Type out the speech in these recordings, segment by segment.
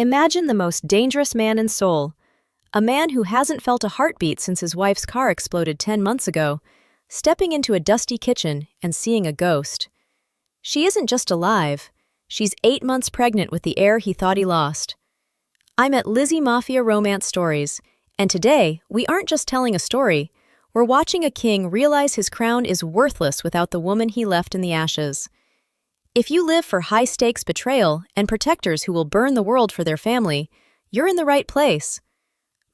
Imagine the most dangerous man in Seoul, a man who hasn't felt a heartbeat since his wife's car exploded 10 months ago, stepping into a dusty kitchen and seeing a ghost. She isn't just alive, she's 8 months pregnant with the heir he thought he lost. I'm at Lizzie Mafia Romance Stories, and today we aren't just telling a story, we're watching a king realize his crown is worthless without the woman he left in the ashes. If you live for high-stakes betrayal and protectors who will burn the world for their family, you're in the right place.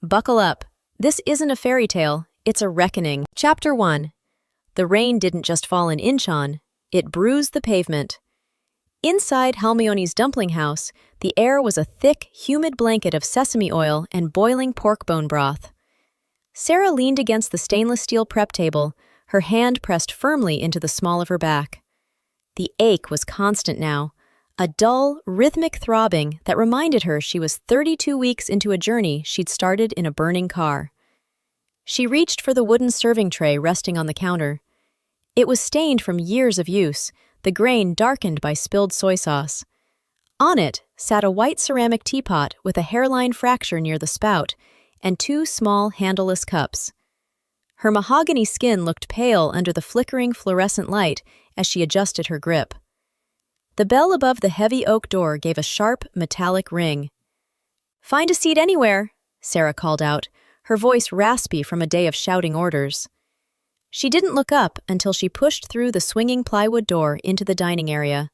Buckle up. This isn't a fairy tale, it's a reckoning. Chapter 1. The rain didn't just fall in Incheon, it bruised the pavement. Inside Halmyeoni's dumpling house, the air was a thick, humid blanket of sesame oil and boiling pork bone broth. Serah leaned against the stainless steel prep table, her hand pressed firmly into the small of her back. The ache was constant now, a dull, rhythmic throbbing that reminded her she was 32 weeks into a journey she'd started in a burning car. She reached for the wooden serving tray resting on the counter. It was stained from years of use, the grain darkened by spilled soy sauce. On it sat a white ceramic teapot with a hairline fracture near the spout and 2 small, handleless cups. Her mahogany skin looked pale under the flickering fluorescent light as she adjusted her grip. The bell above the heavy oak door gave a sharp, metallic ring. "Find a seat anywhere," Serah called out, her voice raspy from a day of shouting orders. She didn't look up until she pushed through the swinging plywood door into the dining area.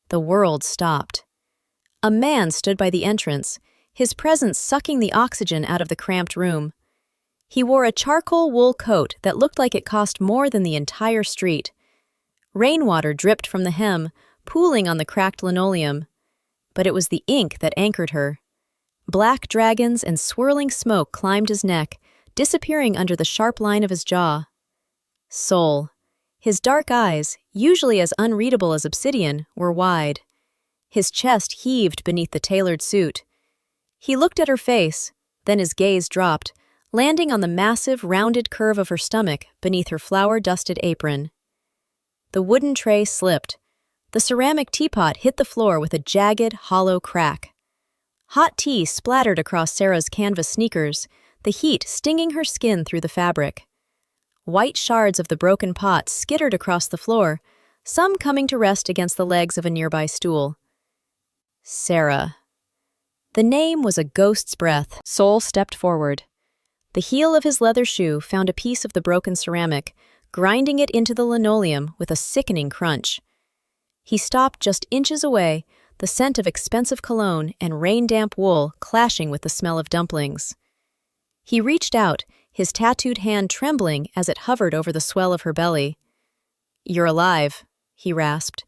The world stopped. A man stood by the entrance, his presence sucking the oxygen out of the cramped room. He wore a charcoal wool coat that looked like it cost more than the entire street. Rainwater dripped from the hem, pooling on the cracked linoleum. But it was the ink that anchored her. Black dragons and swirling smoke climbed his neck, disappearing under the sharp line of his jaw. Seoul. His dark eyes, usually as unreadable as obsidian, were wide. His chest heaved beneath the tailored suit. He looked at her face, then his gaze dropped, landing on the massive, rounded curve of her stomach beneath her flour-dusted apron. The wooden tray slipped. The ceramic teapot hit the floor with a jagged, hollow crack. Hot tea splattered across Serah's canvas sneakers, the heat stinging her skin through the fabric. White shards of the broken pot skittered across the floor, some coming to rest against the legs of a nearby stool. Serah. The name was a ghost's breath. Seoul stepped forward. The heel of his leather shoe found a piece of the broken ceramic, grinding it into the linoleum with a sickening crunch. He stopped just inches away, the scent of expensive cologne and rain-damp wool clashing with the smell of dumplings. He reached out, his tattooed hand trembling as it hovered over the swell of her belly. "You're alive," he rasped.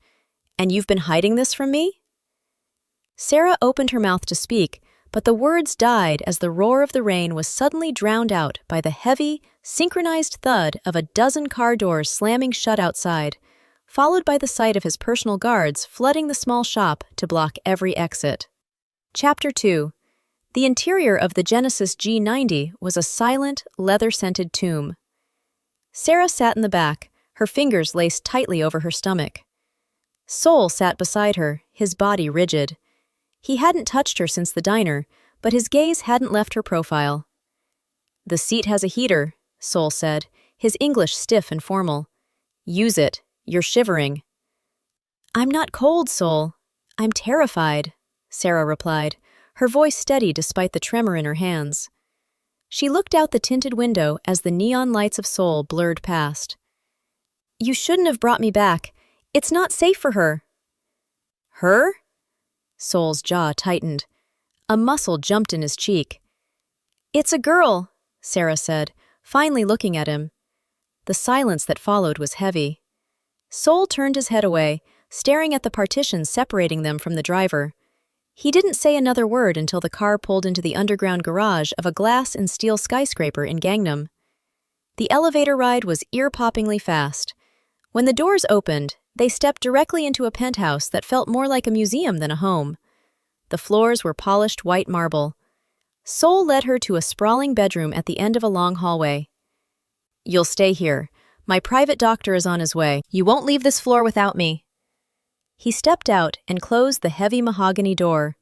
"And you've been hiding this from me?" Serah opened her mouth to speak, but the words died as the roar of the rain was suddenly drowned out by the heavy, synchronized thud of a dozen car doors slamming shut outside, followed by the sight of his personal guards flooding the small shop to block every exit. Chapter 2. The interior of the Genesis G90 was a silent, leather-scented tomb. Serah sat in the back, her fingers laced tightly over her stomach. Seoul sat beside her, his body rigid. He hadn't touched her since the diner, but his gaze hadn't left her profile. "The seat has a heater," Seoul said, his English stiff and formal. "Use it. You're shivering." "I'm not cold, Seoul. I'm terrified," Serah replied, her voice steady despite the tremor in her hands. She looked out the tinted window as the neon lights of Seoul blurred past. "You shouldn't have brought me back. It's not safe for her." "Her?" Seoul's jaw tightened. A muscle jumped in his cheek. "It's a girl," Serah said, finally looking at him. The silence that followed was heavy. Seoul turned his head away, staring at the partition separating them from the driver. He didn't say another word until the car pulled into the underground garage of a glass and steel skyscraper in Gangnam. The elevator ride was ear-poppingly fast. When the doors opened, they stepped directly into a penthouse that felt more like a museum than a home. The floors were polished white marble. Seoul led her to a sprawling bedroom at the end of a long hallway. "You'll stay here. My private doctor is on his way. You won't leave this floor without me." He stepped out and closed the heavy mahogany door.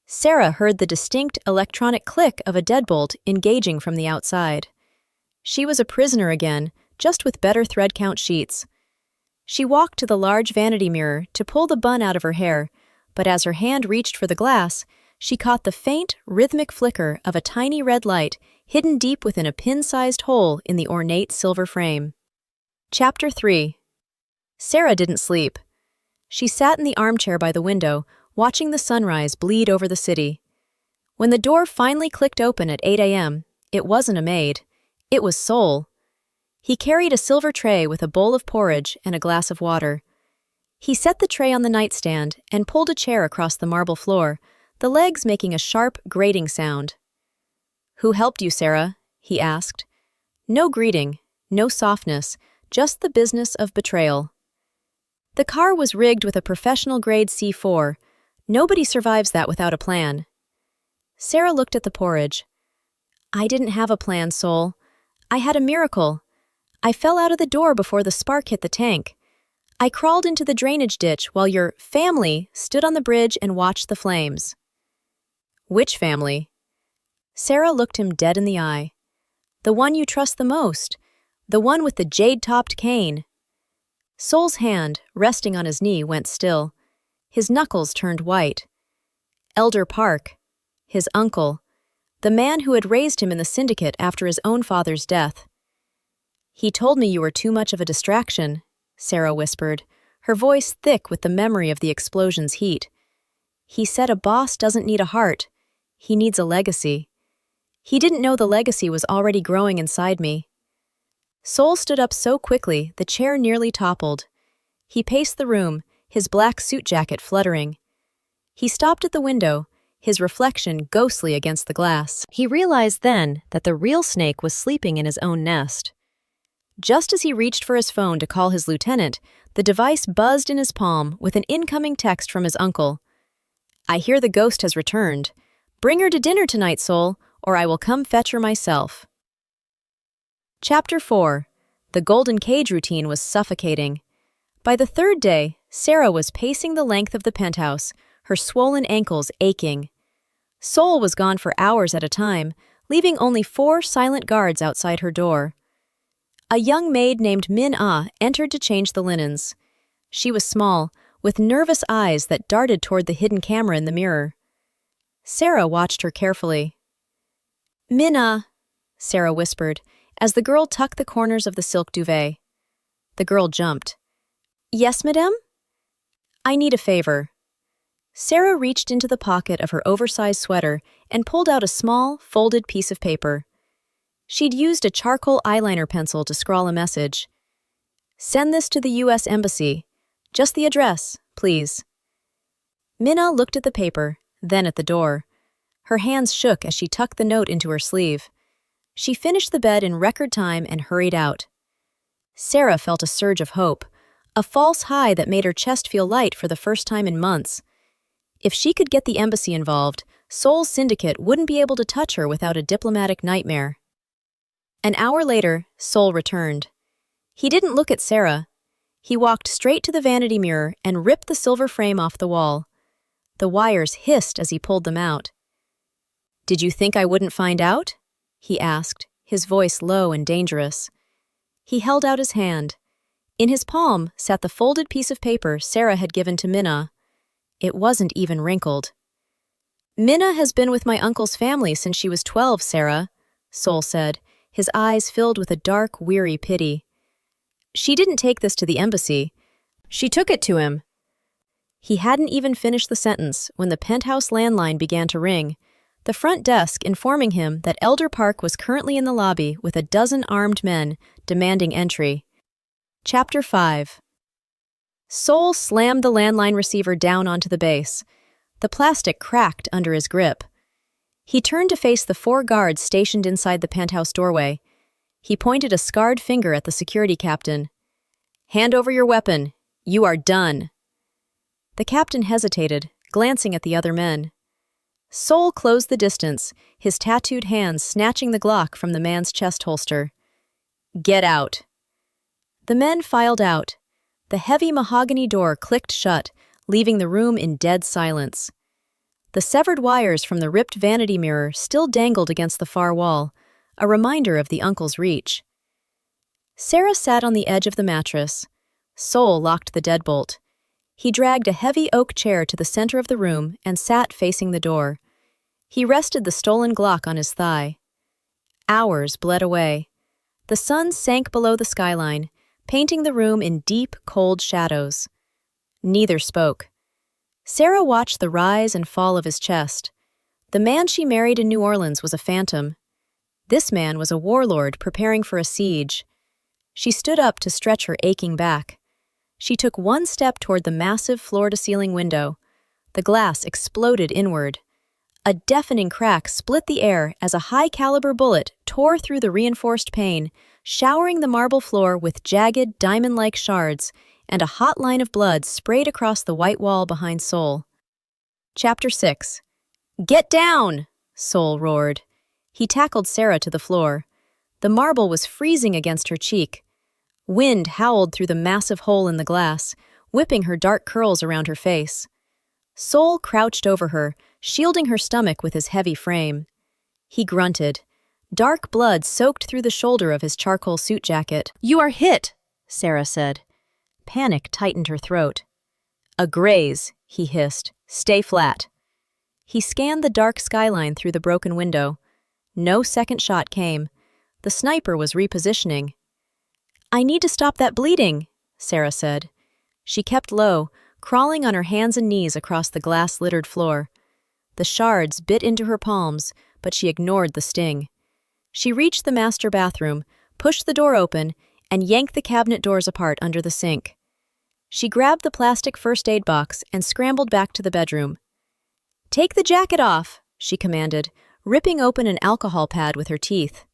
Serah heard the distinct electronic click of a deadbolt engaging from the outside. She was a prisoner again, just with better thread count sheets. She walked to the large vanity mirror to pull the bun out of her hair, but as her hand reached for the glass, she caught the faint, rhythmic flicker of a tiny red light hidden deep within a pin-sized hole in the ornate silver frame. Chapter 3. Serah didn't sleep. She sat in the armchair by the window, watching the sunrise bleed over the city. When the door finally clicked open at 8 a.m., it wasn't a maid. It was Seoul. He carried a silver tray with a bowl of porridge and a glass of water. He set the tray on the nightstand and pulled a chair across the marble floor, the legs making a sharp, grating sound. "Who helped you, Serah?" he asked. No greeting, no softness, just the business of betrayal. The car was rigged with a professional-grade C4. Nobody survives that without a plan. Serah looked at the porridge. "I didn't have a plan, Seoul. I had a miracle. I fell out of the door before the spark hit the tank. I crawled into the drainage ditch while your family stood on the bridge and watched the flames." "Which family?" Serah looked him dead in the eye. "The one you trust the most. The one with the jade-topped cane." Seoul's hand, resting on his knee, went still. His knuckles turned white. Elder Park, his uncle, the man who had raised him in the syndicate after his own father's death. "He told me you were too much of a distraction," Serah whispered, her voice thick with the memory of the explosion's heat. "He said a boss doesn't need a heart. He needs a legacy. He didn't know the legacy was already growing inside me." Seoul stood up so quickly the chair nearly toppled. He paced the room, his black suit jacket fluttering. He stopped at the window, his reflection ghostly against the glass. He realized then that the real snake was sleeping in his own nest. Just as he reached for his phone to call his lieutenant, the device buzzed in his palm with an incoming text from his uncle. "I hear the ghost has returned. Bring her to dinner tonight, Seoul, or I will come fetch her myself." Chapter 4. The golden cage routine was suffocating. By the third day, Serah was pacing the length of the penthouse, her swollen ankles aching. Seoul was gone for hours at a time, leaving only 4 silent guards outside her door. A young maid named Min-ah entered to change the linens. She was small, with nervous eyes that darted toward the hidden camera in the mirror. Serah watched her carefully. "Min-ah," Serah whispered, as the girl tucked the corners of the silk duvet. The girl jumped. "Yes, madame?" "I need a favor." Serah reached into the pocket of her oversized sweater and pulled out a small, folded piece of paper. She'd used a charcoal eyeliner pencil to scrawl a message. "Send this to the U.S. Embassy. Just the address, please." Minna looked at the paper, then at the door. Her hands shook as she tucked the note into her sleeve. She finished the bed in record time and hurried out. Serah felt a surge of hope, a false high that made her chest feel light for the first time in months. If she could get the embassy involved, Seoul's syndicate wouldn't be able to touch her without a diplomatic nightmare. An hour later, Seoul returned. He didn't look at Serah. He walked straight to the vanity mirror and ripped the silver frame off the wall. The wires hissed as he pulled them out. "Did you think I wouldn't find out?" he asked, his voice low and dangerous. He held out his hand. In his palm sat the folded piece of paper Serah had given to Minna. It wasn't even wrinkled. "Minna has been with my uncle's family since she was 12, Serah," Seoul said, his eyes filled with a dark, weary pity. "She didn't take this to the embassy. She took it to him." He hadn't even finished the sentence when the penthouse landline began to ring, the front desk informing him that Elder Park was currently in the lobby with a dozen armed men demanding entry. Chapter 5. Seoul slammed the landline receiver down onto the base. The plastic cracked under his grip. He turned to face the 4 guards stationed inside the penthouse doorway. He pointed a scarred finger at the security captain. "Hand over your weapon. You are done." The captain hesitated, glancing at the other men. Seoul closed the distance, his tattooed hands snatching the Glock from the man's chest holster. "Get out." The men filed out. The heavy mahogany door clicked shut, leaving the room in dead silence. The severed wires from the ripped vanity mirror still dangled against the far wall, a reminder of the uncle's reach. Serah sat on the edge of the mattress. Seoul locked the deadbolt. He dragged a heavy oak chair to the center of the room and sat facing the door. He rested the stolen Glock on his thigh. Hours bled away. The sun sank below the skyline, painting the room in deep, cold shadows. Neither spoke. Serah watched the rise and fall of his chest. The man she married in New Orleans was a phantom. This man was a warlord preparing for a siege. She stood up to stretch her aching back. She took one step toward the massive floor-to-ceiling window. The glass exploded inward. A deafening crack split the air as a high-caliber bullet tore through the reinforced pane, showering the marble floor with jagged, diamond-like shards, and a hot line of blood sprayed across the white wall behind Seoul. Chapter 6. "Get down!" Seoul roared. He tackled Serah to the floor. The marble was freezing against her cheek. Wind howled through the massive hole in the glass, whipping her dark curls around her face. Seoul crouched over her, shielding her stomach with his heavy frame. He grunted. Dark blood soaked through the shoulder of his charcoal suit jacket. "You are hit," Serah said. Panic tightened her throat. "A graze," he hissed. "Stay flat." He scanned the dark skyline through the broken window. No second shot came. The sniper was repositioning. "I need to stop that bleeding," Serah said. She kept low, crawling on her hands and knees across the glass-littered floor. The shards bit into her palms, but she ignored the sting. She reached the master bathroom, pushed the door open, and yanked the cabinet doors apart under the sink. She grabbed the plastic first aid box and scrambled back to the bedroom. "Take the jacket off," she commanded, ripping open an alcohol pad with her teeth.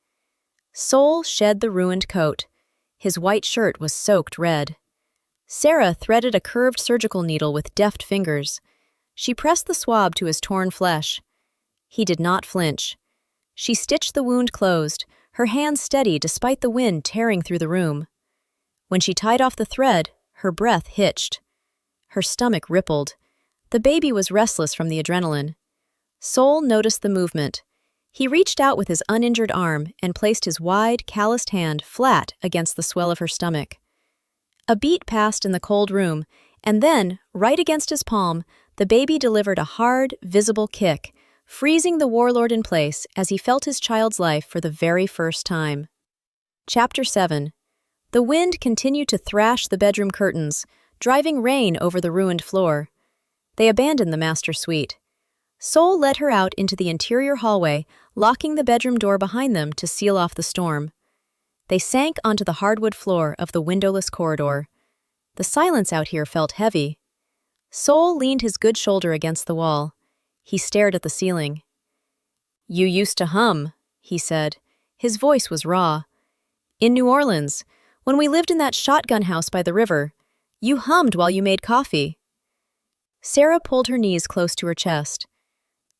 Seoul shed the ruined coat. His white shirt was soaked red. Serah threaded a curved surgical needle with deft fingers. She pressed the swab to his torn flesh. He did not flinch. She stitched the wound closed, her hands steady despite the wind tearing through the room. When she tied off the thread, her breath hitched. Her stomach rippled. The baby was restless from the adrenaline. Seoul noticed the movement. He reached out with his uninjured arm and placed his wide, calloused hand flat against the swell of her stomach. A beat passed in the cold room, and then, right against his palm, the baby delivered a hard, visible kick, freezing the warlord in place as he felt his child's life for the very first time. Chapter 7. The wind continued to thrash the bedroom curtains, driving rain over the ruined floor. They abandoned the master suite. Seoul led her out into the interior hallway, locking the bedroom door behind them to seal off the storm. They sank onto the hardwood floor of the windowless corridor. The silence out here felt heavy. Seoul leaned his good shoulder against the wall. He stared at the ceiling. "You used to hum," he said. His voice was raw. "In New Orleans, when we lived in that shotgun house by the river, you hummed while you made coffee." Serah pulled her knees close to her chest.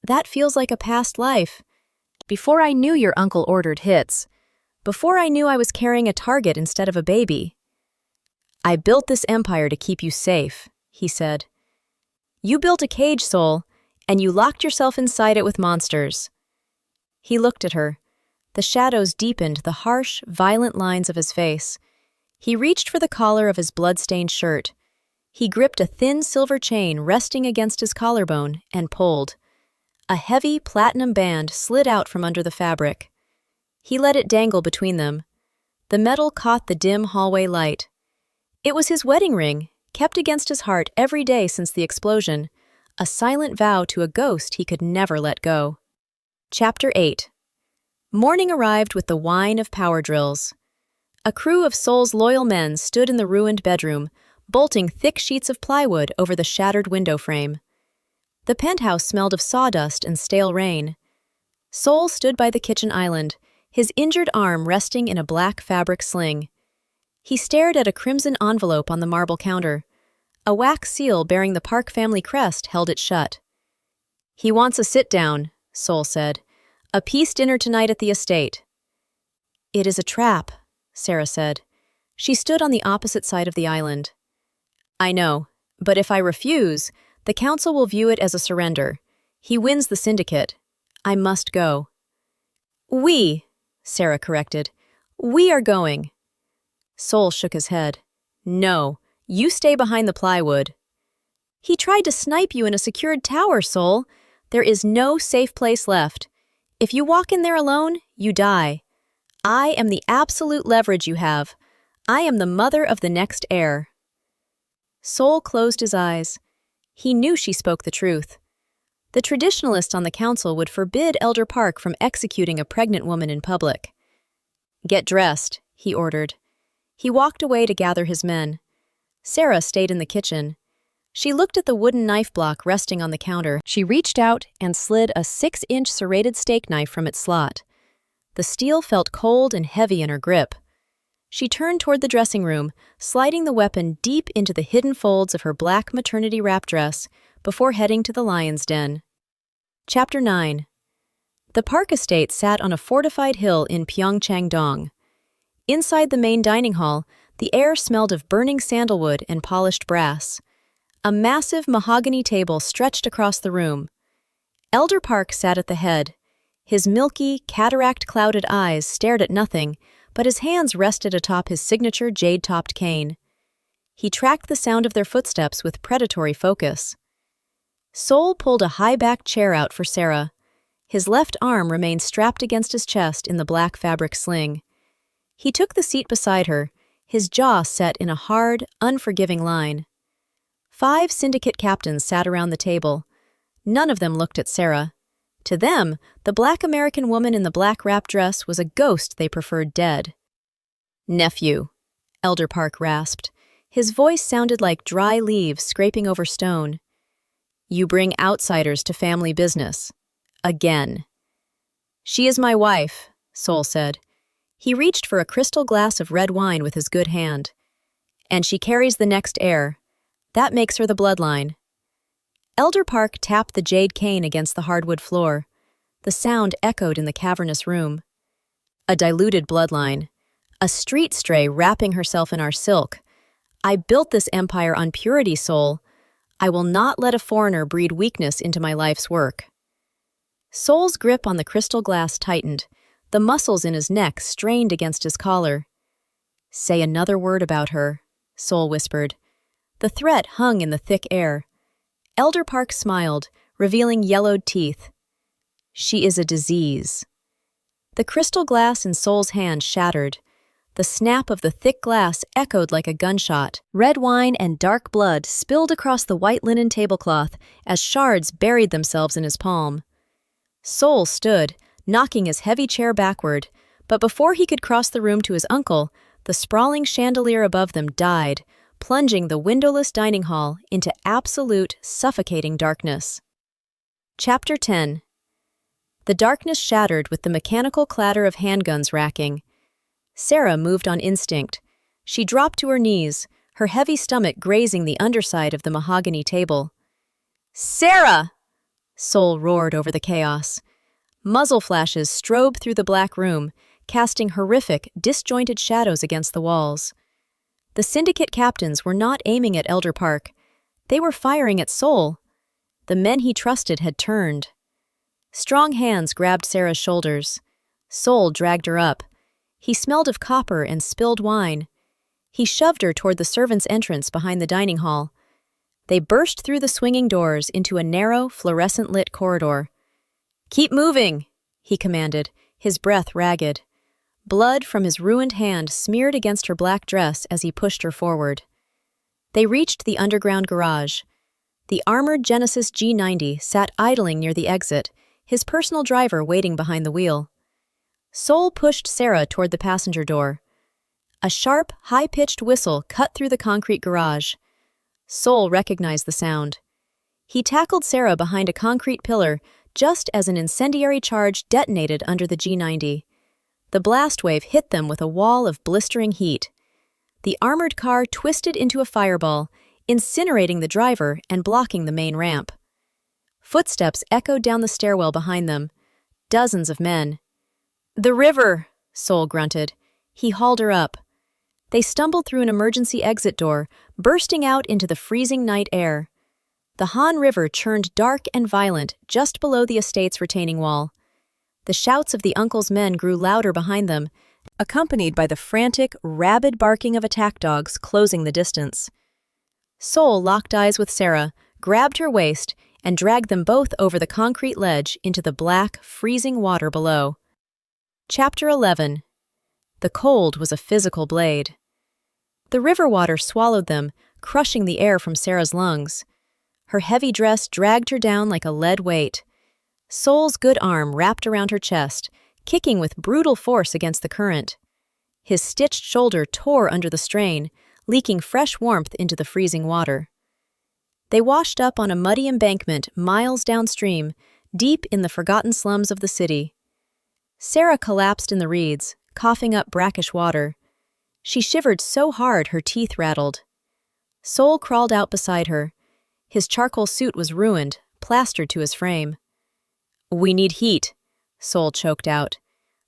"That feels like a past life. Before I knew your uncle ordered hits. Before I knew I was carrying a target instead of a baby." "I built this empire to keep you safe," he said. "You built a cage, Seoul, and you locked yourself inside it with monsters." He looked at her. The shadows deepened the harsh, violent lines of his face. He reached for the collar of his blood-stained shirt. He gripped a thin silver chain resting against his collarbone and pulled. A heavy platinum band slid out from under the fabric. He let it dangle between them. The metal caught the dim hallway light. It was his wedding ring, kept against his heart every day since the explosion, a silent vow to a ghost he could never let go. Chapter 8. Morning arrived with the whine of power drills. A crew of Seoul's loyal men stood in the ruined bedroom, bolting thick sheets of plywood over the shattered window frame. The penthouse smelled of sawdust and stale rain. Seoul stood by the kitchen island, his injured arm resting in a black fabric sling. He stared at a crimson envelope on the marble counter. A wax seal bearing the Park family crest held it shut. "He wants a sit-down," Seoul said. "A peace dinner tonight at the estate." "It is a trap," Serah said. She stood on the opposite side of the island. "I know, but if I refuse, the council will view it as a surrender. He wins the syndicate. I must go. We, Serah corrected. We are going. Seoul shook his head. No, you stay behind the plywood. He tried to snipe you in a secured tower, Seoul. There is no safe place left. If you walk in there alone, you die. I am the absolute leverage you have. I am the mother of the next heir. Seoul closed his eyes. He knew she spoke the truth. The traditionalist on the council would forbid Elder Park from executing a pregnant woman in public. Get dressed, he ordered. He walked away to gather his men. Serah stayed in the kitchen. She looked at the wooden knife block resting on the counter. She reached out and slid a 6-inch serrated steak knife from its slot. The steel felt cold and heavy in her grip. She turned toward the dressing room, sliding the weapon deep into the hidden folds of her black maternity wrap dress before heading to the lion's den. Chapter 9. The Park estate sat on a fortified hill in Pyeongchang-dong. Inside the main dining hall, the air smelled of burning sandalwood and polished brass. A massive mahogany table stretched across the room. Elder Park sat at the head. His milky, cataract-clouded eyes stared at nothing, but his hands rested atop his signature jade-topped cane. He tracked the sound of their footsteps with predatory focus. Seoul pulled a high-backed chair out for Serah. His left arm remained strapped against his chest in the black fabric sling. He took the seat beside her, his jaw set in a hard, unforgiving line. 5 syndicate captains sat around the table. None of them looked at Serah. To them, the black American woman in the black wrap dress was a ghost they preferred dead. Nephew, Elder Park rasped. His voice sounded like dry leaves scraping over stone. You bring outsiders to family business. Again. She is my wife, Seoul said. He reached for a crystal glass of red wine with his good hand. And she carries the next heir. That makes her the bloodline. Elder Park tapped the jade cane against the hardwood floor. The sound echoed in the cavernous room. A diluted bloodline. A street stray wrapping herself in our silk. I built this empire on purity, Seoul. I will not let a foreigner breed weakness into my life's work. Seoul's grip on the crystal glass tightened. The muscles in his neck strained against his collar. Say another word about her, Seoul whispered. The threat hung in the thick air. Elder Park smiled, revealing yellowed teeth. She is a disease. The crystal glass in Seoul's hand shattered. The snap of the thick glass echoed like a gunshot. Red wine and dark blood spilled across the white linen tablecloth as shards buried themselves in his palm. Seoul stood, knocking his heavy chair backward, but before he could cross the room to his uncle, the sprawling chandelier above them died, plunging the windowless dining hall into absolute, suffocating darkness. Chapter 10. The darkness shattered with the mechanical clatter of handguns racking. Serah moved on instinct. She dropped to her knees, her heavy stomach grazing the underside of the mahogany table. Serah! Seoul roared over the chaos. Muzzle flashes strobed through the black room, casting horrific, disjointed shadows against the walls. The syndicate captains were not aiming at Elder Park. They were firing at Seoul. The men he trusted had turned. Strong hands grabbed Serah's shoulders. Seoul dragged her up. He smelled of copper and spilled wine. He shoved her toward the servants' entrance behind the dining hall. They burst through the swinging doors into a narrow, fluorescent-lit corridor. Keep moving, he commanded, his breath ragged. Blood from his ruined hand smeared against her black dress as he pushed her forward. They reached the underground garage. The armored Genesis G90 sat idling near the exit, his personal driver waiting behind the wheel. Seoul pushed Serah toward the passenger door. A sharp, high-pitched whistle cut through the concrete garage. Seoul recognized the sound. He tackled Serah behind a concrete pillar just as an incendiary charge detonated under the G90. The blast wave hit them with a wall of blistering heat. The armored car twisted into a fireball, incinerating the driver and blocking the main ramp. Footsteps echoed down the stairwell behind them. Dozens of men. The river, Seoul grunted. He hauled her up. They stumbled through an emergency exit door, bursting out into the freezing night air. The Han River churned dark and violent just below the estate's retaining wall. The shouts of the uncle's men grew louder behind them, accompanied by the frantic, rabid barking of attack dogs closing the distance. Seoul locked eyes with Serah, grabbed her waist, and dragged them both over the concrete ledge into the black, freezing water below. Chapter 11. The cold was a physical blade. The river water swallowed them, crushing the air from Serah's lungs. Her heavy dress dragged her down like a lead weight. Seoul's good arm wrapped around her chest, kicking with brutal force against the current. His stitched shoulder tore under the strain, leaking fresh warmth into the freezing water. They washed up on a muddy embankment miles downstream, deep in the forgotten slums of the city. Serah collapsed in the reeds, coughing up brackish water. She shivered so hard her teeth rattled. Seoul crawled out beside her. His charcoal suit was ruined, plastered to his frame. "We need heat," Seoul choked out.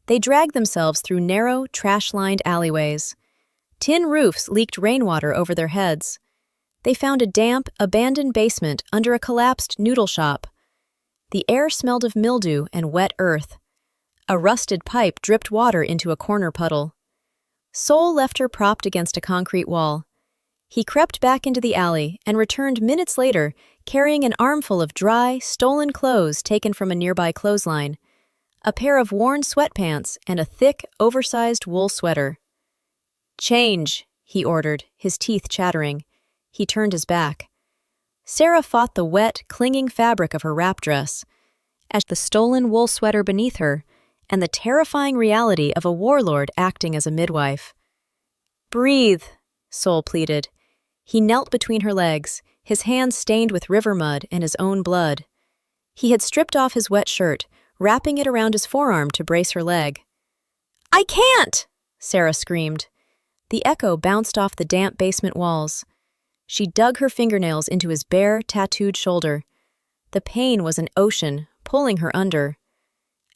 They dragged themselves through narrow, trash-lined alleyways. Tin roofs leaked rainwater over their heads. They found a damp, abandoned basement under a collapsed noodle shop. The air smelled of mildew and wet earth. A rusted pipe dripped water into a corner puddle. Seoul left her propped against a concrete wall. He crept back into the alley and returned minutes later, carrying an armful of dry, stolen clothes taken from a nearby clothesline, a pair of worn sweatpants, and a thick, oversized wool sweater. "Change," he ordered, his teeth chattering. He turned his back. Serah fought the wet, clinging fabric of her wrap dress, as the stolen wool sweater beneath her, and the terrifying reality of a warlord acting as a midwife. "Breathe," Seoul pleaded. He knelt between her legs, his hands stained with river mud and his own blood. He had stripped off his wet shirt, wrapping it around his forearm to brace her leg. "I can't!" Serah screamed. The echo bounced off the damp basement walls. She dug her fingernails into his bare, tattooed shoulder. The pain was an ocean, pulling her under.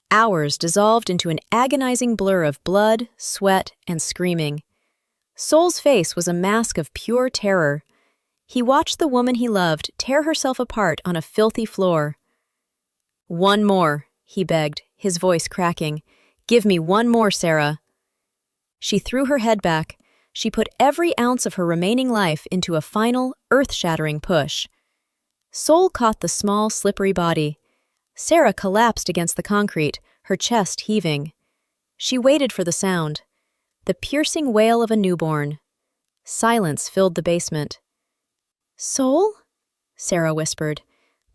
Hours dissolved into an agonizing blur of blood, sweat, and screaming. Seoul's face was a mask of pure terror. He watched the woman he loved tear herself apart on a filthy floor. "One more," he begged, his voice cracking. "Give me one more, Serah." She threw her head back. She put every ounce of her remaining life into a final, earth-shattering push. Seoul caught the small, slippery body. Serah collapsed against the concrete, her chest heaving. She waited for the sound. The piercing wail of a newborn. Silence filled the basement. "Seoul?" Serah whispered.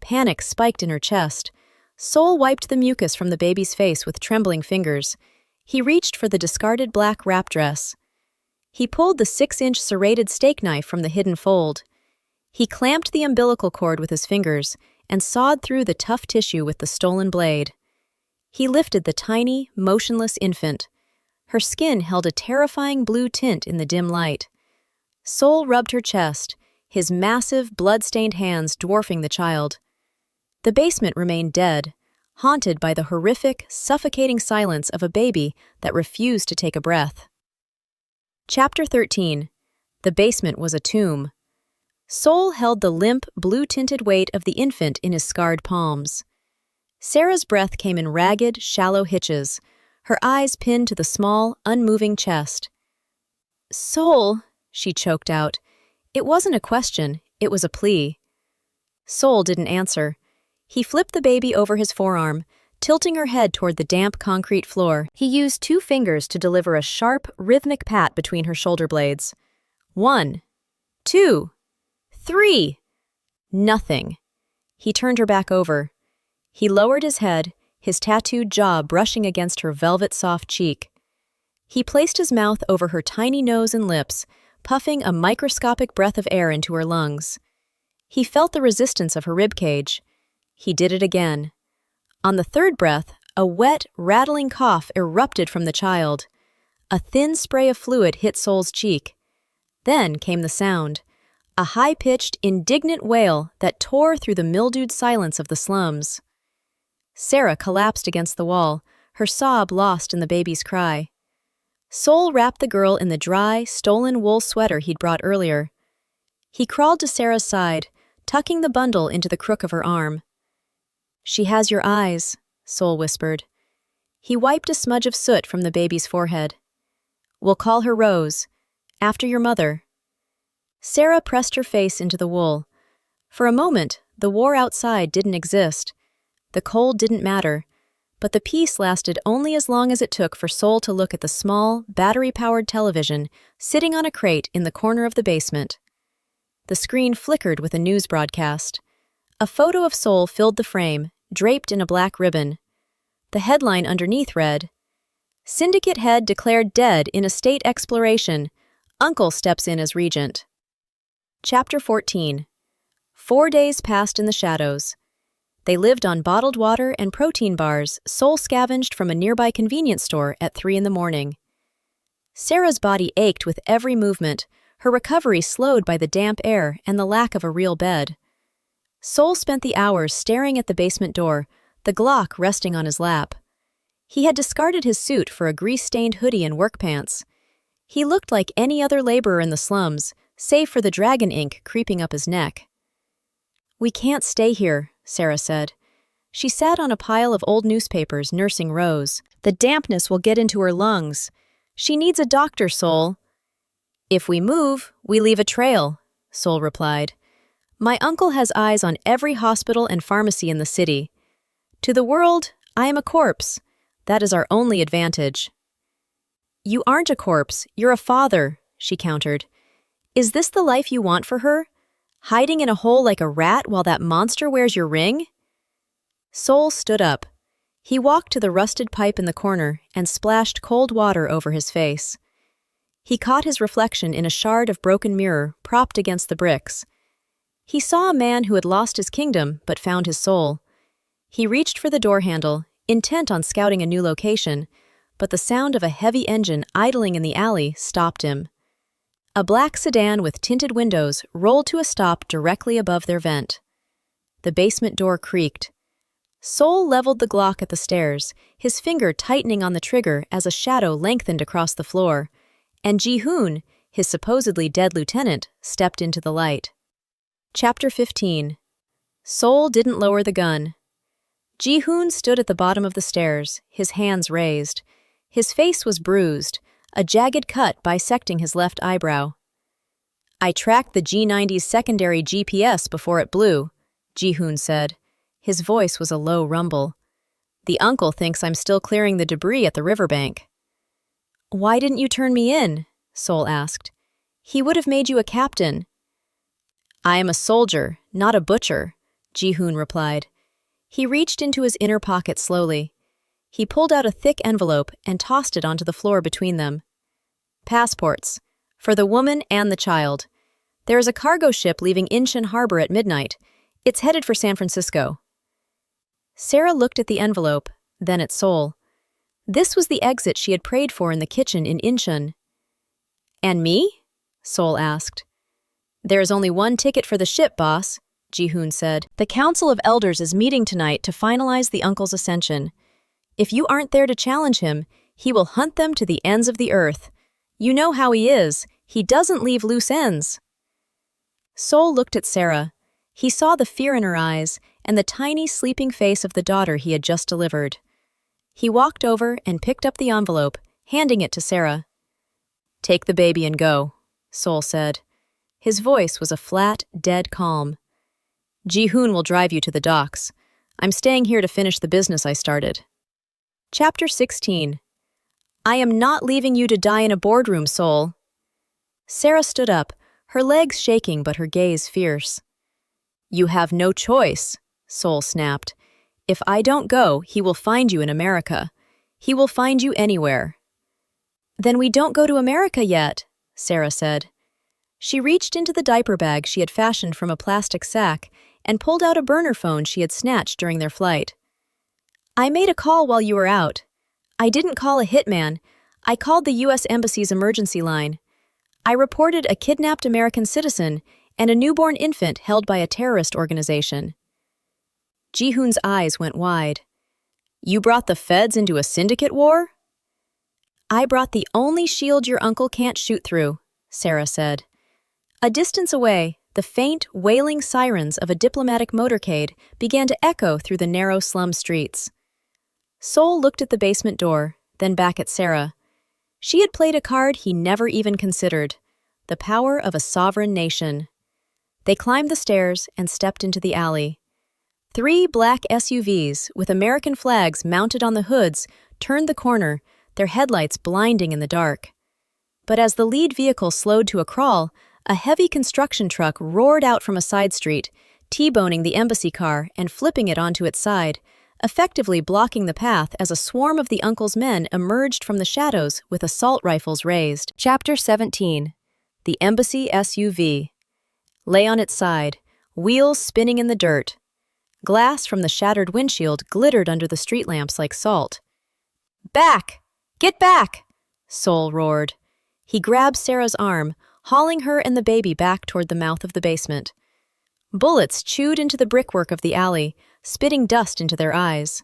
Panic spiked in her chest. Seoul wiped the mucus from the baby's face with trembling fingers. He reached for the discarded black wrap dress. He pulled the 6-inch serrated steak knife from the hidden fold. He clamped the umbilical cord with his fingers and sawed through the tough tissue with the stolen blade. He lifted the tiny, motionless infant. Her skin held a terrifying blue tint in the dim light. Seoul rubbed her chest, his massive, blood-stained hands dwarfing the child. The basement remained dead, haunted by the horrific, suffocating silence of a baby that refused to take a breath. Chapter 13. The basement was a tomb. Seoul held the limp, blue-tinted weight of the infant in his scarred palms. Serah's breath came in ragged, shallow hitches, her eyes pinned to the small, unmoving chest. "Seoul," she choked out. It wasn't a question, it was a plea. Seoul didn't answer. He flipped the baby over his forearm, tilting her head toward the damp concrete floor. He used 2 fingers to deliver a sharp, rhythmic pat between her shoulder blades. 1, 2, 3. Nothing. He turned her back over. He lowered his head, his tattooed jaw brushing against her velvet-soft cheek. He placed his mouth over her tiny nose and lips, puffing a microscopic breath of air into her lungs. He felt the resistance of her ribcage. He did it again. On the 3rd breath, a wet, rattling cough erupted from the child. A thin spray of fluid hit Seoul's cheek. Then came the sound, a high-pitched, indignant wail that tore through the mildewed silence of the slums. Serah collapsed against the wall, her sob lost in the baby's cry. Seoul wrapped the girl in the dry, stolen wool sweater he'd brought earlier. He crawled to Serah's side, tucking the bundle into the crook of her arm. "She has your eyes," Seoul whispered. He wiped a smudge of soot from the baby's forehead. "We'll call her Rose, after your mother." Serah pressed her face into the wool. For a moment, the war outside didn't exist. The cold didn't matter, but the peace lasted only as long as it took for Seoul to look at the small, battery-powered television sitting on a crate in the corner of the basement. The screen flickered with a news broadcast. A photo of Seoul filled the frame, draped in a black ribbon. The headline underneath read, "Syndicate head declared dead in a state exploration. Uncle steps in as regent." Chapter 14. 4 days passed in the shadows. They lived on bottled water and protein bars Seoul scavenged from a nearby convenience store at 3 in the morning. Serah's body ached with every movement, her recovery slowed by the damp air and the lack of a real bed. Seoul spent the hours staring at the basement door, the Glock resting on his lap. He had discarded his suit for a grease-stained hoodie and work pants. He looked like any other laborer in the slums, save for the dragon ink creeping up his neck. "We can't stay here," Serah said. She sat on a pile of old newspapers nursing Rose. "The dampness will get into her lungs. She needs a doctor, Seoul." "If we move, we leave a trail," Seoul replied. "My uncle has eyes on every hospital and pharmacy in the city. To the world, I am a corpse. That is our only advantage." "You aren't a corpse, you're a father," she countered. "Is this the life you want for her? Hiding in a hole like a rat while that monster wears your ring?" Seoul stood up. He walked to the rusted pipe in the corner and splashed cold water over his face. He caught his reflection in a shard of broken mirror propped against the bricks. He saw a man who had lost his kingdom but found his soul. He reached for the door handle, intent on scouting a new location, but the sound of a heavy engine idling in the alley stopped him. A black sedan with tinted windows rolled to a stop directly above their vent. The basement door creaked. Seoul leveled the Glock at the stairs, his finger tightening on the trigger as a shadow lengthened across the floor, and Ji-hoon, his supposedly dead lieutenant, stepped into the light. Chapter 15. Seoul didn't lower the gun. Ji-hoon stood at the bottom of the stairs, his hands raised. His face was bruised, a jagged cut bisecting his left eyebrow. "I tracked the G-90's secondary GPS before it blew," Ji-hoon said. His voice was a low rumble. "The uncle thinks I'm still clearing the debris at the riverbank." "Why didn't you turn me in?" Seoul asked. "He would have made you a captain." "I am a soldier, not a butcher," Ji-hoon replied. He reached into his inner pocket slowly. He pulled out a thick envelope and tossed it onto the floor between them. "Passports. For the woman and the child. There is a cargo ship leaving Incheon harbor at midnight. It's headed for San Francisco." Serah looked at the envelope, then at Seoul. This was the exit she had prayed for in the kitchen in Incheon. "And me?" Seoul asked. "There is only one ticket for the ship, boss," Ji-hoon said. "The Council of Elders is meeting tonight to finalize the uncle's ascension. If you aren't there to challenge him, he will hunt them to the ends of the earth. You know how he is. He doesn't leave loose ends." Seoul looked at Serah. He saw the fear in her eyes and the tiny sleeping face of the daughter he had just delivered. He walked over and picked up the envelope, handing it to Serah. "Take the baby and go," Seoul said. His voice was a flat, dead calm. "Ji-hoon will drive you to the docks. I'm staying here to finish the business I started." Chapter 16. "I am not leaving you to die in a boardroom, Seoul." Serah stood up, her legs shaking but her gaze fierce. "You have no choice," Seoul snapped. "If I don't go, he will find you in America. He will find you anywhere." "Then we don't go to America yet," Serah said. She reached into the diaper bag she had fashioned from a plastic sack and pulled out a burner phone she had snatched during their flight. "I made a call while you were out. I didn't call a hitman. I called the U.S. Embassy's emergency line. I reported a kidnapped American citizen and a newborn infant held by a terrorist organization." Ji-hoon's eyes went wide. "You brought the feds into a syndicate war?" "I brought the only shield your uncle can't shoot through," Serah said. A distance away, The faint, wailing sirens of a diplomatic motorcade began to echo through the narrow slum streets. Seoul looked at the basement door, then back at Serah. She had played a card he never even considered, the power of a sovereign nation. They climbed the stairs and stepped into the alley. 3 black SUVs with American flags mounted on the hoods turned the corner, their headlights blinding in the dark. But as the lead vehicle slowed to a crawl, a heavy construction truck roared out from a side street, T-boning the embassy car and flipping it onto its side, effectively blocking the path as a swarm of the uncle's men emerged from the shadows with assault rifles raised. Chapter 17. The Embassy SUV. Lay on its side, wheels spinning in the dirt. Glass from the shattered windshield glittered under the street lamps like salt. "Back! Get back!" Seoul roared. He grabbed Serah's arm, hauling her and the baby back toward the mouth of the basement. Bullets chewed into the brickwork of the alley, spitting dust into their eyes.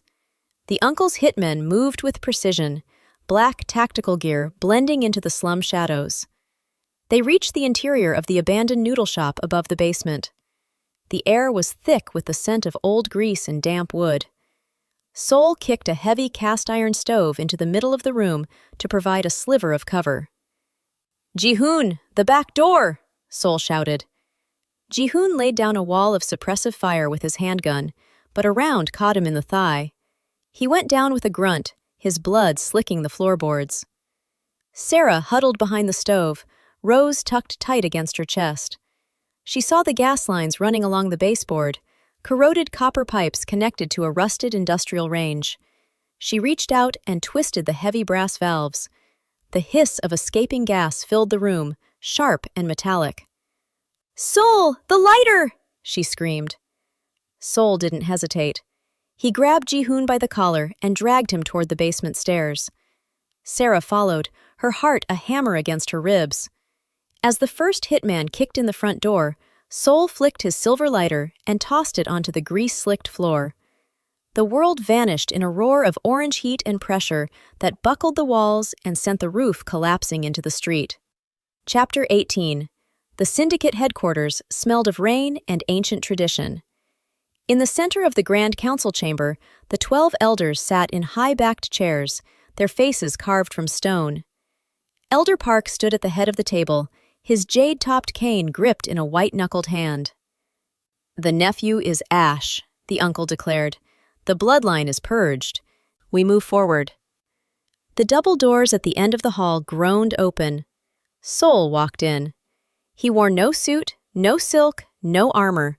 The uncle's hitmen moved with precision, black tactical gear blending into the slum shadows. They reached the interior of the abandoned noodle shop above the basement. The air was thick with the scent of old grease and damp wood. Seoul kicked a heavy cast-iron stove into the middle of the room to provide a sliver of cover. "Ji-hoon, the back door!" Seoul shouted. Ji-hoon laid down a wall of suppressive fire with his handgun, but a round caught him in the thigh. He went down with a grunt, his blood slicking the floorboards. Serah huddled behind the stove, Rose tucked tight against her chest. She saw the gas lines running along the baseboard, corroded copper pipes connected to a rusted industrial range. She reached out and twisted the heavy brass valves. The hiss of escaping gas filled the room, sharp and metallic. "Seoul, the lighter!" she screamed. Seoul didn't hesitate. He grabbed Ji-hoon by the collar and dragged him toward the basement stairs. Serah followed, her heart a hammer against her ribs. As the first hitman kicked in the front door, Seoul flicked his silver lighter and tossed it onto the grease-slicked floor. The world vanished in a roar of orange heat and pressure that buckled the walls and sent the roof collapsing into the street. Chapter 18. The syndicate headquarters smelled of rain and ancient tradition. In the center of the Grand Council chamber, the 12 elders sat in high-backed chairs, their faces carved from stone. Elder Park stood at the head of the table, his jade-topped cane gripped in a white-knuckled hand. "The nephew is ash," the uncle declared. "The bloodline is purged. We move forward." The double doors at the end of the hall groaned open. Seoul walked in. He wore no suit, no silk, no armor.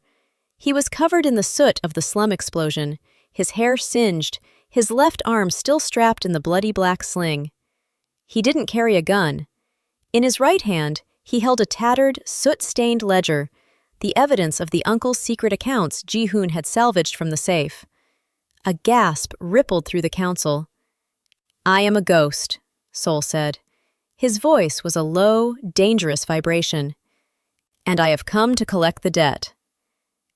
He was covered in the soot of the slum explosion, his hair singed, his left arm still strapped in the bloody black sling. He didn't carry a gun. In his right hand, he held a tattered, soot-stained ledger, the evidence of the uncle's secret accounts Ji-hoon had salvaged from the safe. A gasp rippled through the council. "I am a ghost," Seoul said. His voice was a low, dangerous vibration. "And I have come to collect the debt."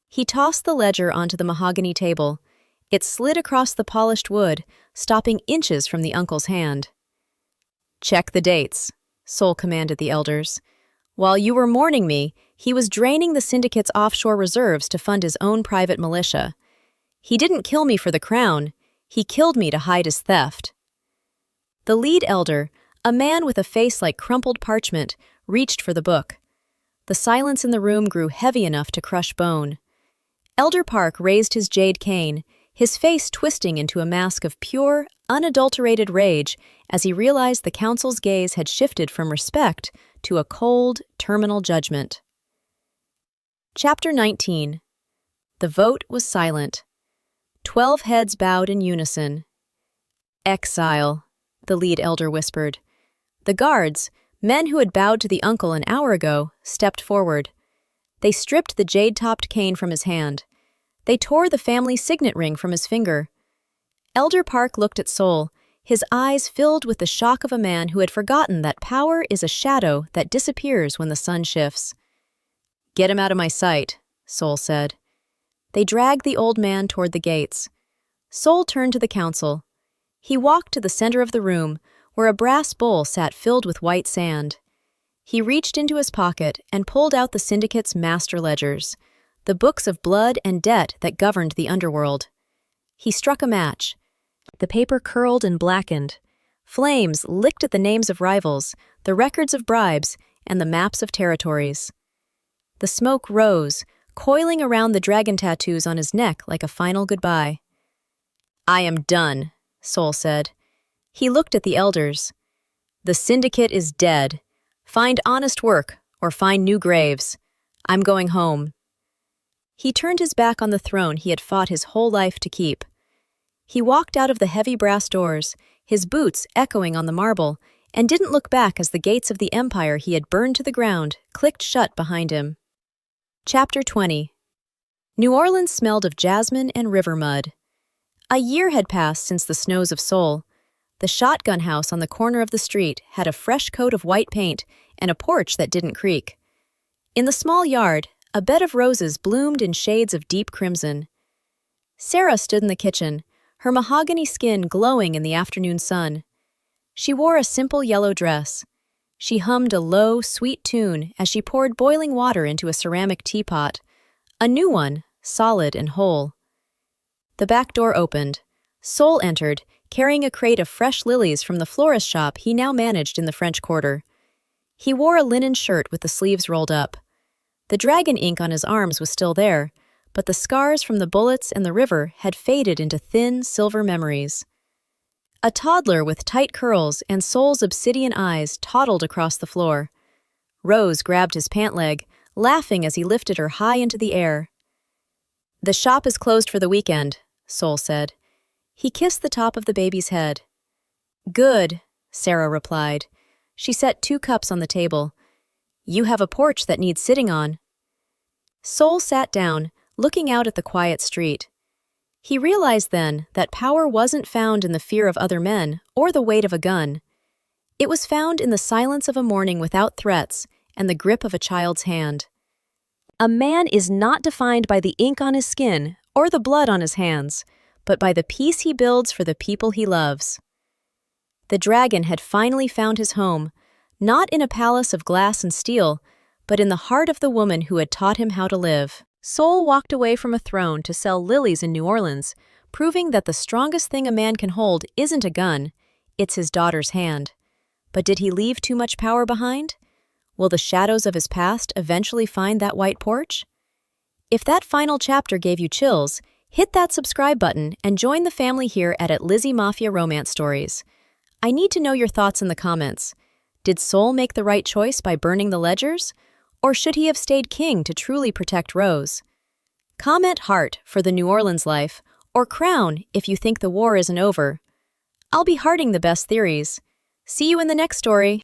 He tossed the ledger onto the mahogany table. It slid across the polished wood, stopping inches from the uncle's hand. "Check the dates," Seoul commanded the elders. "While you were mourning me, he was draining the syndicate's offshore reserves to fund his own private militia. He didn't kill me for the crown, he killed me to hide his theft." The lead elder, a man with a face like crumpled parchment, reached for the book. The silence in the room grew heavy enough to crush bone. Elder Park raised his jade cane, his face twisting into a mask of pure, unadulterated rage as he realized the council's gaze had shifted from respect to a cold, terminal judgment. Chapter 19. The vote was silent. 12 heads bowed in unison. "Exile," the lead elder whispered. The guards, men who had bowed to the uncle an hour ago, stepped forward. They stripped the jade-topped cane from his hand. They tore the family signet ring from his finger. Elder Park looked at Seoul, his eyes filled with the shock of a man who had forgotten that power is a shadow that disappears when the sun shifts. "Get him out of my sight," Seoul said. They dragged the old man toward the gates. Seoul turned to the council. He walked to the center of the room, where a brass bowl sat filled with white sand. He reached into his pocket and pulled out the syndicate's master ledgers, the books of blood and debt that governed the underworld. He struck a match. The paper curled and blackened. Flames licked at the names of rivals, the records of bribes, and the maps of territories. The smoke rose, coiling around the dragon tattoos on his neck like a final goodbye. "I am done," Seoul said. He looked at the elders. "The syndicate is dead. Find honest work, or find new graves. I'm going home." He turned his back on the throne he had fought his whole life to keep. He walked out of the heavy brass doors, his boots echoing on the marble, and didn't look back as the gates of the empire he had burned to the ground clicked shut behind him. Chapter 20. New Orleans smelled of jasmine and river mud. A year had passed since the snows of Seoul. The shotgun house on the corner of the street had a fresh coat of white paint and a porch that didn't creak. In the small yard, a bed of roses bloomed in shades of deep crimson. Serah stood in the kitchen, her mahogany skin glowing in the afternoon sun. She wore a simple yellow dress. She hummed a low, sweet tune as she poured boiling water into a ceramic teapot, a new one, solid and whole. The back door opened. Seoul entered, carrying a crate of fresh lilies from the florist shop he now managed in the French Quarter. He wore a linen shirt with the sleeves rolled up. The dragon ink on his arms was still there, but the scars from the bullets and the river had faded into thin, silver memories. A toddler with tight curls and Seoul's obsidian eyes toddled across the floor. Rose grabbed his pant leg, laughing as he lifted her high into the air. "The shop is closed for the weekend," Seoul said. He kissed the top of the baby's head. "Good," Serah replied. She set 2 cups on the table. "You have a porch that needs sitting on." Seoul sat down, looking out at the quiet street. He realized then that power wasn't found in the fear of other men or the weight of a gun. It was found in the silence of a morning without threats and the grip of a child's hand. A man is not defined by the ink on his skin or the blood on his hands, but by the peace he builds for the people he loves. The dragon had finally found his home, not in a palace of glass and steel, but in the heart of the woman who had taught him how to live. Seoul walked away from a throne to sell lilies in New Orleans, proving that the strongest thing a man can hold isn't a gun, it's his daughter's hand. But did he leave too much power behind? Will the shadows of his past eventually find that white porch? If that final chapter gave you chills, hit that subscribe button and join the family here at Lizzie Mafia Romance Stories. I need to know your thoughts in the comments. Did Seoul make the right choice by burning the ledgers? Or should he have stayed king to truly protect Rose? Comment heart for the New Orleans life, or crown if you think the war isn't over. I'll be hearting the best theories. See you in the next story.